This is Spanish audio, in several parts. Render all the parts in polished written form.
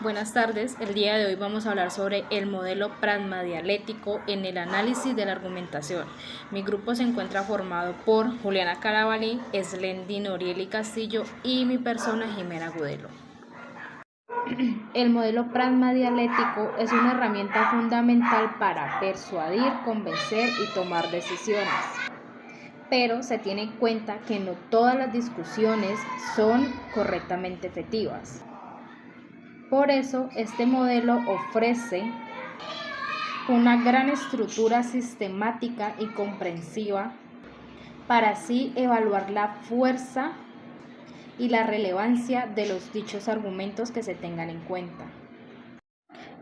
Buenas tardes, el día de hoy vamos a hablar sobre el modelo pragmadialéctico en el análisis de la argumentación. Mi grupo se encuentra formado por Juliana Carabalí, Eslendi Norieli Castillo y mi persona Jimena Gudelo. El modelo pragmadialéctico es una herramienta fundamental para persuadir, convencer y tomar decisiones. Pero se tiene en cuenta que no todas las discusiones son correctamente efectivas. Por eso, este modelo ofrece una gran estructura sistemática y comprensiva para así evaluar la fuerza y la relevancia de los dichos argumentos que se tengan en cuenta.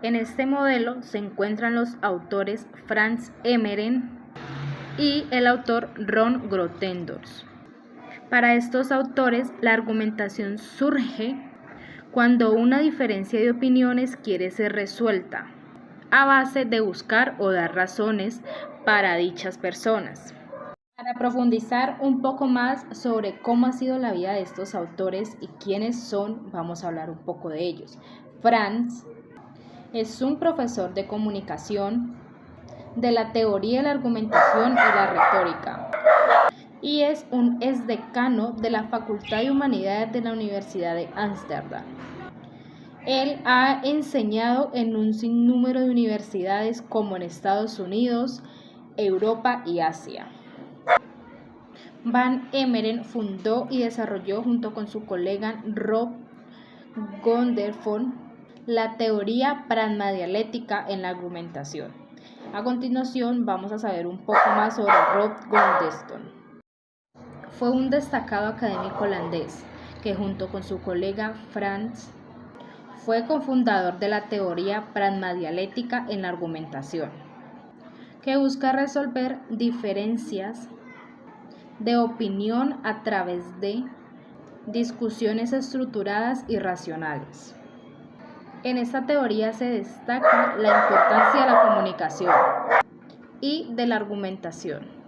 En este modelo se encuentran los autores Franz Emmeren y el autor Ron Grotendorf. Para estos autores, la argumentación surge cuando una diferencia de opiniones quiere ser resuelta a base de buscar o dar razones para dichas personas. Para profundizar un poco más sobre cómo ha sido la vida de estos autores y quiénes son, vamos a hablar un poco de ellos. Franz es un profesor de comunicación, de la teoría de la argumentación y la retórica, y es un exdecano de la Facultad de Humanidades de la Universidad de Ámsterdam. Él ha enseñado en un sinnúmero de universidades como en Estados Unidos, Europa y Asia. Van Emmeren fundó y desarrolló junto con su colega Rob Gonderford la teoría pragmadialéctica en la argumentación. A continuación vamos a saber un poco más sobre Rob Gonderford. Fue un destacado académico holandés que junto con su colega Franz fue cofundador de la teoría pragmadialéctica en la argumentación, que busca resolver diferencias de opinión a través de discusiones estructuradas y racionales. En esta teoría se destaca la importancia de la comunicación y de la argumentación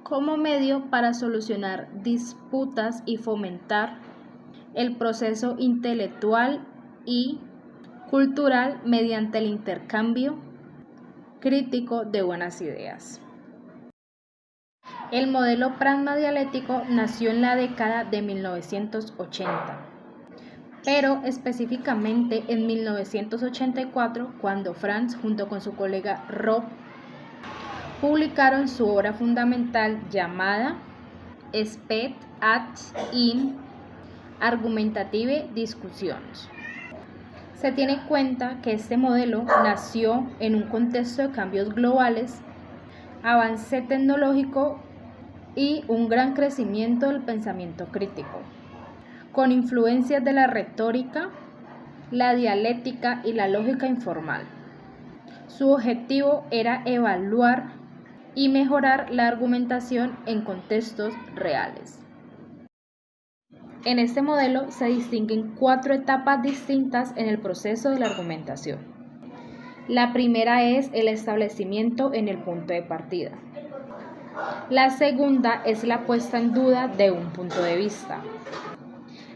como medio para solucionar disputas y fomentar el proceso intelectual y cultural mediante el intercambio crítico de buenas ideas. El modelo pragmadialéctico nació en la década de 1980, pero específicamente en 1984, cuando Franz junto con su colega Rob publicaron su obra fundamental llamada Spät in Argumentative Discussions. Se tiene en cuenta que este modelo nació en un contexto de cambios globales, avance tecnológico y un gran crecimiento del pensamiento crítico, con influencias de la retórica, la dialéctica y la lógica informal. Su objetivo era evaluar y mejorar la argumentación en contextos reales. En este modelo se distinguen 4 etapas distintas en el proceso de la argumentación. La primera es el establecimiento en el punto de partida. La segunda es la puesta en duda de un punto de vista.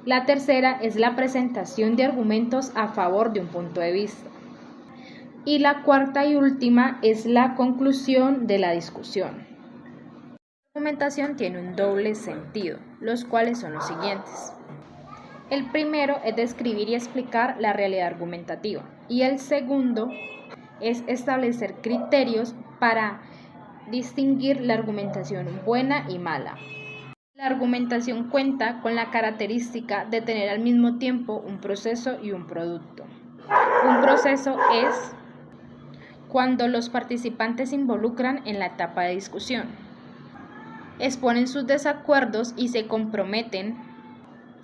La tercera es la presentación de argumentos a favor de un punto de vista. Y la cuarta y última es la conclusión de la discusión. La argumentación tiene un doble sentido, los cuales son los siguientes. El primero es describir y explicar la realidad argumentativa y el segundo es establecer criterios para distinguir la argumentación buena y mala. La argumentación cuenta con la característica de tener al mismo tiempo un proceso y un producto. Un proceso es cuando los participantes se involucran en la etapa de discusión, exponen sus desacuerdos y se comprometen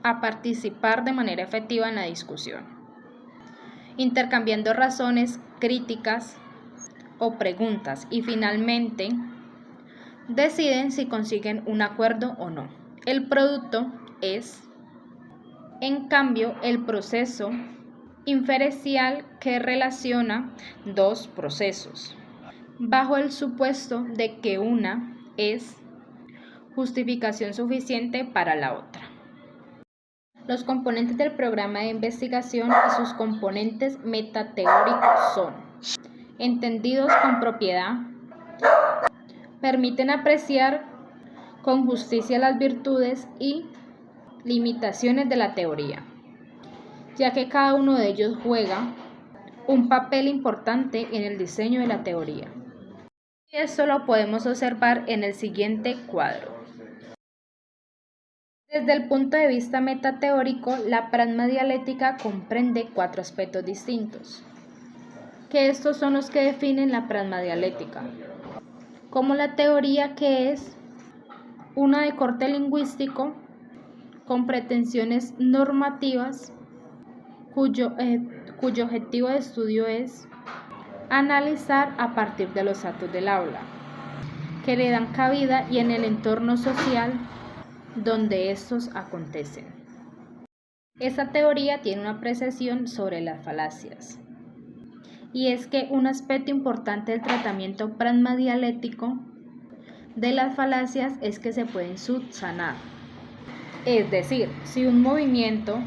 a participar de manera efectiva en la discusión, intercambiando razones, críticas o preguntas y finalmente deciden si consiguen un acuerdo o no. El producto es, en cambio, el proceso inferencial que relaciona dos procesos, bajo el supuesto de que una es justificación suficiente para la otra. Los componentes del programa de investigación y sus componentes metateóricos son, entendidos con propiedad, permiten apreciar con justicia las virtudes y limitaciones de la teoría, ya que cada uno de ellos juega un papel importante en el diseño de la teoría. Y esto lo podemos observar en el siguiente cuadro. Desde el punto de vista metateórico, la pragmadialéctica comprende 4 aspectos distintos, que estos son los que definen la pragmadialéctica, como la teoría que es una de corte lingüístico, con pretensiones normativas, cuyo objetivo de estudio es analizar a partir de los actos del aula, que le dan cabida y en el entorno social donde estos acontecen. Esta teoría tiene una apreciación sobre las falacias, y es que un aspecto importante del tratamiento pragmadialéctico de las falacias es que se pueden subsanar. Es decir, si un movimiento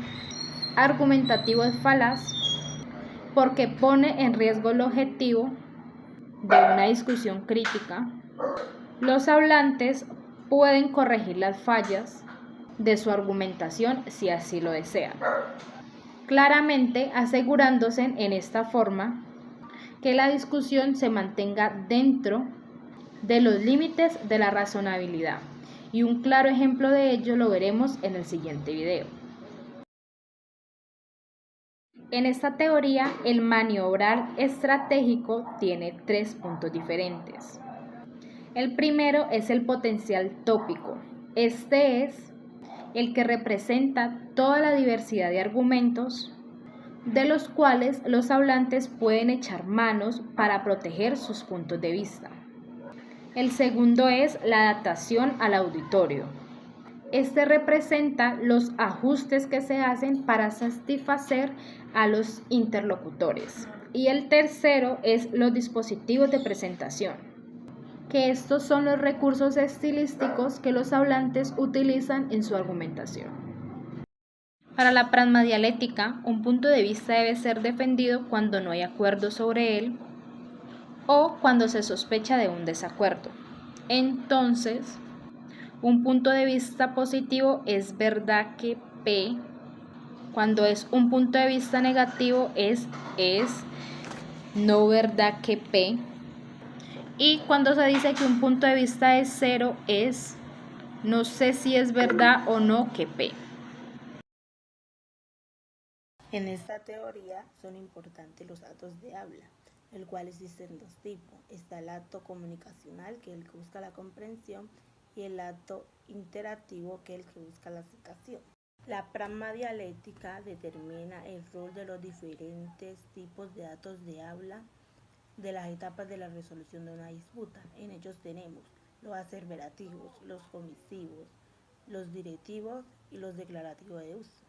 argumentativo es falaz, porque pone en riesgo el objetivo de una discusión crítica, los hablantes pueden corregir las fallas de su argumentación si así lo desean, claramente asegurándose en esta forma que la discusión se mantenga dentro de los límites de la razonabilidad, y un claro ejemplo de ello lo veremos en el siguiente video. En esta teoría, el maniobrar estratégico tiene 3 puntos diferentes. El primero es el potencial tópico. Este es el que representa toda la diversidad de argumentos de los cuales los hablantes pueden echar manos para proteger sus puntos de vista. El segundo es la adaptación al auditorio. Este representa los ajustes que se hacen para satisfacer a los interlocutores. Y el tercero es los dispositivos de presentación, que estos son los recursos estilísticos que los hablantes utilizan en su argumentación. Para la pragmadialéctica, un punto de vista debe ser defendido cuando no hay acuerdo sobre él o cuando se sospecha de un desacuerdo. Entonces, un punto de vista positivo es verdad que P, cuando es un punto de vista negativo es no verdad que P, y cuando se dice que un punto de vista es cero es no sé si es verdad o no que P. En esta teoría son importantes los actos de habla, el cual existen 2 tipos. Está el acto comunicacional, que es el que busca la comprensión, y el acto interactivo, que es el que busca la citación. La pragmadialéctica determina el rol de los diferentes tipos de actos de habla de las etapas de la resolución de una disputa. En ellos tenemos los aseverativos, los omisivos, los directivos y los declarativos de uso.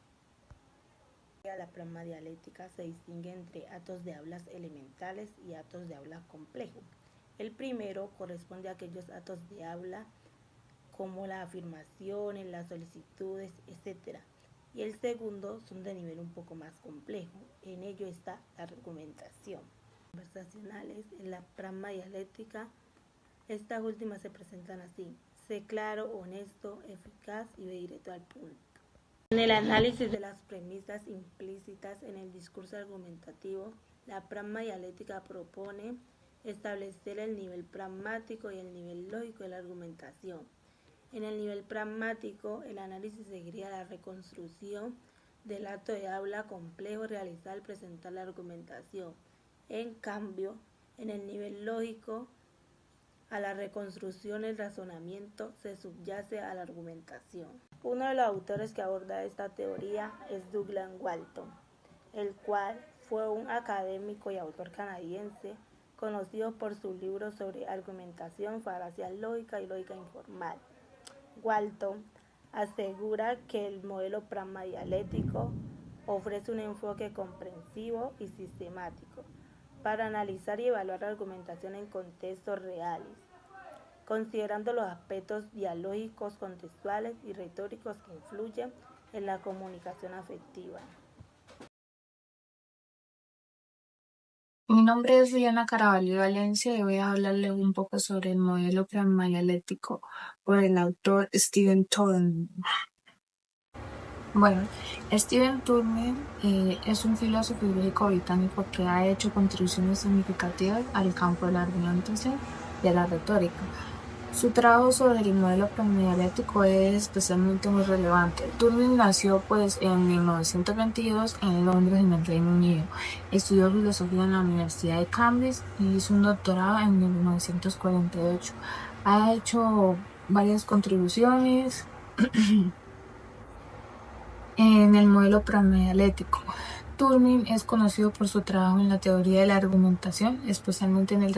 La pragmadialéctica se distingue entre actos de hablas elementales y actos de habla complejos. El primero corresponde a aquellos actos de habla como las afirmaciones, las solicitudes, etc. Y el segundo son de nivel un poco más complejo. En ello está la argumentación. Conversacionales en la pragmadialéctica, estas últimas se presentan así: sé claro, honesto, eficaz y ve directo al punto. En el análisis de las premisas implícitas en el discurso argumentativo, la pragmadialéctica propone establecer el nivel pragmático y el nivel lógico de la argumentación. En el nivel pragmático, el análisis seguiría la reconstrucción del acto de habla complejo realizado al presentar la argumentación. En cambio, en el nivel lógico, a la reconstrucción del razonamiento se subyace a la argumentación. Uno de los autores que aborda esta teoría es Douglas Walton, el cual fue un académico y autor canadiense conocido por sus libros sobre argumentación, falacia lógica y lógica informal. Walton asegura que el modelo pragmadialéctico ofrece un enfoque comprensivo y sistemático para analizar y evaluar la argumentación en contextos reales, considerando los aspectos dialógicos, contextuales y retóricos que influyen en la comunicación afectiva. Mi nombre es Diana Caraballo Valencia y voy a hablarles un poco sobre el modelo pragmadialéctico por el autor Stephen Thorne. Bueno, Stephen Thorne es un filósofo y lógico británico que ha hecho contribuciones significativas al campo de la argumentación y a la retórica. Su trabajo sobre el modelo pragmadialéctico es especialmente muy relevante. Turing nació en 1922 en Londres, en el Reino Unido. Estudió filosofía en la Universidad de Cambridge y hizo un doctorado en 1948. Ha hecho varias contribuciones en el modelo pragmadialéctico. Turing es conocido por su trabajo en la teoría de la argumentación, especialmente en el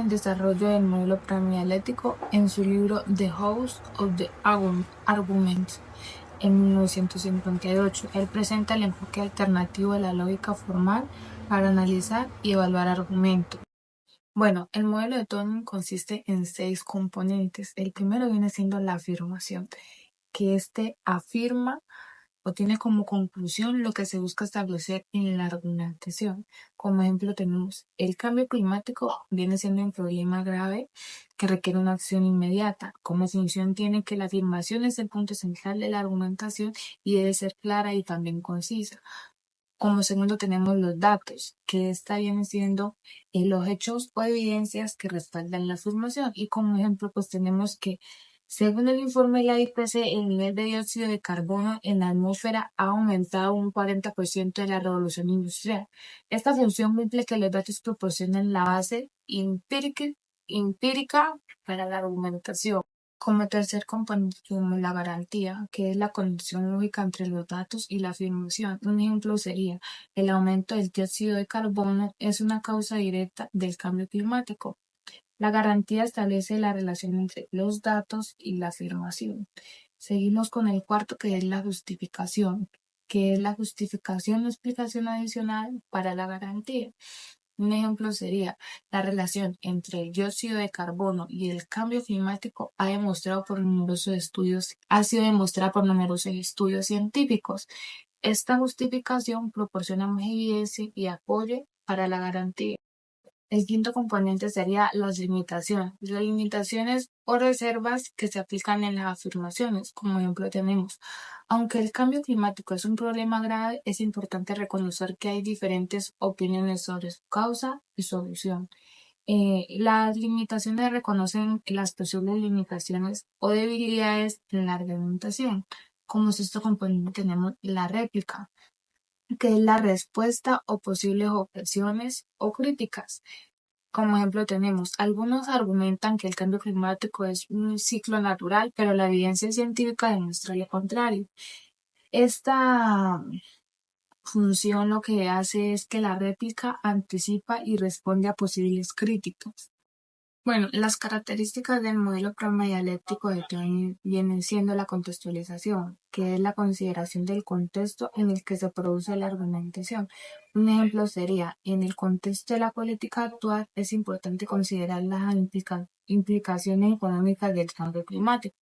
desarrollo del modelo pragmadialético en su libro The House of the Argument en 1958. Él presenta el enfoque alternativo de la lógica formal para analizar y evaluar argumentos. Bueno, el modelo de Turing consiste en 6 componentes. El primero viene siendo la afirmación, que afirma o tiene como conclusión lo que se busca establecer en la argumentación. Como ejemplo tenemos el cambio climático viene siendo un problema grave que requiere una acción inmediata. Como definición tiene que la afirmación es el punto central de la argumentación y debe ser clara y también concisa. Como segundo tenemos los datos, que viene siendo los hechos o evidencias que respaldan la afirmación. Y como ejemplo, pues tenemos que, según el informe de la IPCC, el nivel de dióxido de carbono en la atmósfera ha aumentado un 40% de la revolución industrial. Esta función cumple que los datos proporcionan la base empírica para la argumentación. Como tercer componente tenemos la garantía, que es la conexión lógica entre los datos y la afirmación. Un ejemplo sería, el aumento del dióxido de carbono es una causa directa del cambio climático. La garantía establece la relación entre los datos y la afirmación. Seguimos con el cuarto, que es la justificación, que es la justificación o explicación adicional para la garantía. Un ejemplo sería, la relación entre el dióxido de carbono y el cambio climático ha sido demostrada por numerosos estudios científicos. Esta justificación proporciona más evidencia y apoyo para la garantía. El quinto componente sería las limitaciones o reservas que se aplican en las afirmaciones. Como ejemplo tenemos, aunque el cambio climático es un problema grave, es importante reconocer que hay diferentes opiniones sobre su causa y solución. Las limitaciones reconocen las posibles limitaciones o debilidades en la argumentación. Como sexto componente tenemos la réplica, que es la respuesta o posibles objeciones o críticas. Como ejemplo tenemos, algunos argumentan que el cambio climático es un ciclo natural, pero la evidencia científica demuestra lo contrario. Esta función lo que hace es que la réplica anticipa y responde a posibles críticas. Bueno, las características del modelo pragmadialéctico de Turing vienen siendo la contextualización, que es la consideración del contexto en el que se produce la argumentación. Un ejemplo sería, en el contexto de la política actual es importante considerar las implicaciones económicas del cambio climático.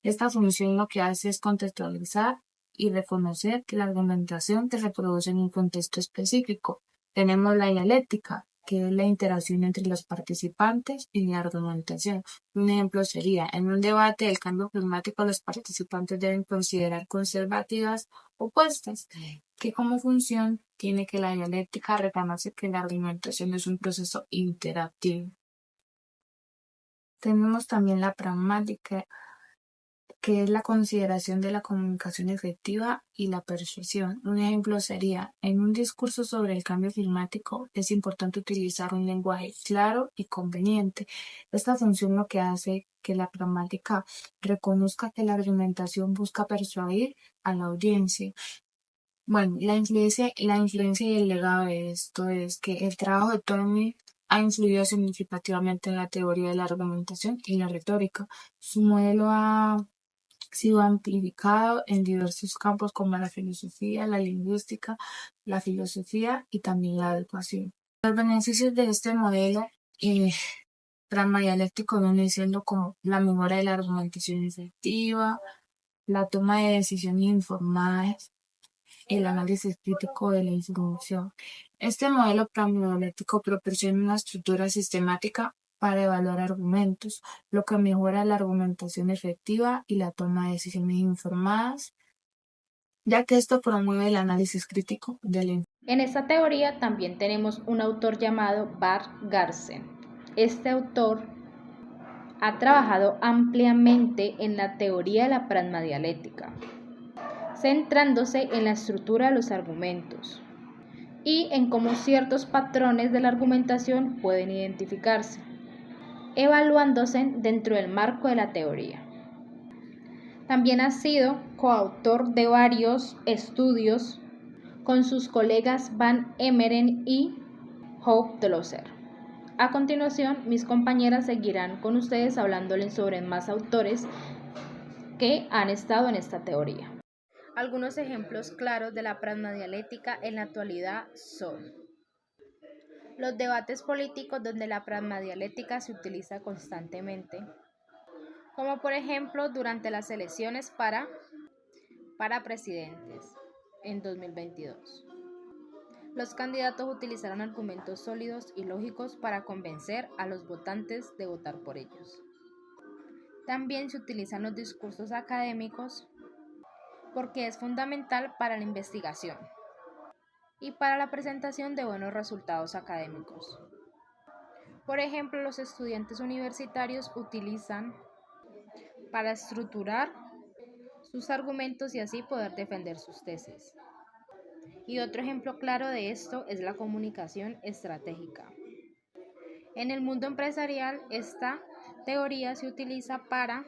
Esta función lo que hace es contextualizar y reconocer que la argumentación se reproduce en un contexto específico. Tenemos la dialéctica, que es la interacción entre los participantes y la argumentación. Un ejemplo sería, en un debate del cambio climático, los participantes deben considerar conservativas opuestas, que como función tiene que la dialéctica reconoce que la argumentación es un proceso interactivo. Tenemos también la pragmática, que es la consideración de la comunicación efectiva y la persuasión. Un ejemplo sería, en un discurso sobre el cambio climático es importante utilizar un lenguaje claro y conveniente. Esta función lo que hace que la pragmática reconozca que la argumentación busca persuadir a la audiencia. Bueno, la influencia y el legado de esto es que el trabajo de Turing ha influido significativamente en la teoría de la argumentación y la retórica. Su modelo ha sido amplificado en diversos campos como la filosofía, la lingüística, la filosofía y también la educación. Los beneficios de este modelo pragmadialéctico vienen siendo como la mejora de la argumentación efectiva, la toma de decisiones informadas, el análisis crítico de la información. Este modelo pragmático proporciona una estructura sistemática para evaluar argumentos, lo que mejora la argumentación efectiva y la toma de decisiones informadas, ya que esto promueve el análisis crítico de la información. En esta teoría también tenemos un autor llamado Bart Garsen. Este autor ha trabajado ampliamente en la teoría de la pragmadialéctica, centrándose en la estructura de los argumentos y en cómo ciertos patrones de la argumentación pueden identificarse, evaluándose dentro del marco de la teoría. También ha sido coautor de varios estudios con sus colegas Van Emeren y Houpt-Dölosser. A continuación, mis compañeras seguirán con ustedes hablándoles sobre más autores que han estado en esta teoría. Algunos ejemplos claros de la pragmadialéctica en la actualidad son los debates políticos donde la pragmadialéctica se utiliza constantemente, como por ejemplo durante las elecciones para presidentes en 2022. Los candidatos utilizaron argumentos sólidos y lógicos para convencer a los votantes de votar por ellos. También se utilizan los discursos académicos porque es fundamental para la investigación y para la presentación de buenos resultados académicos. Por ejemplo, los estudiantes universitarios utilizan para estructurar sus argumentos y así poder defender sus tesis. Y otro ejemplo claro de esto es la comunicación estratégica. En el mundo empresarial, esta teoría se utiliza para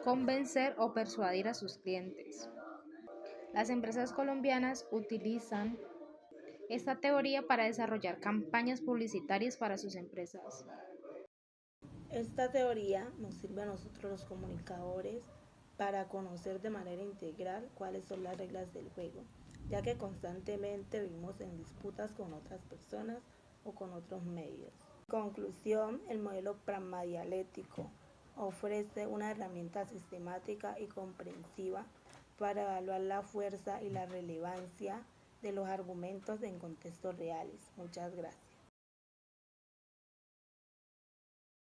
convencer o persuadir a sus clientes. Las empresas colombianas utilizan esta teoría para desarrollar campañas publicitarias para sus empresas. Esta teoría nos sirve a nosotros los comunicadores para conocer de manera integral cuáles son las reglas del juego, ya que constantemente vivimos en disputas con otras personas o con otros medios. En conclusión, el modelo pragmadialéctico ofrece una herramienta sistemática y comprensiva para evaluar la fuerza y la relevancia de los argumentos en contextos reales. Muchas gracias.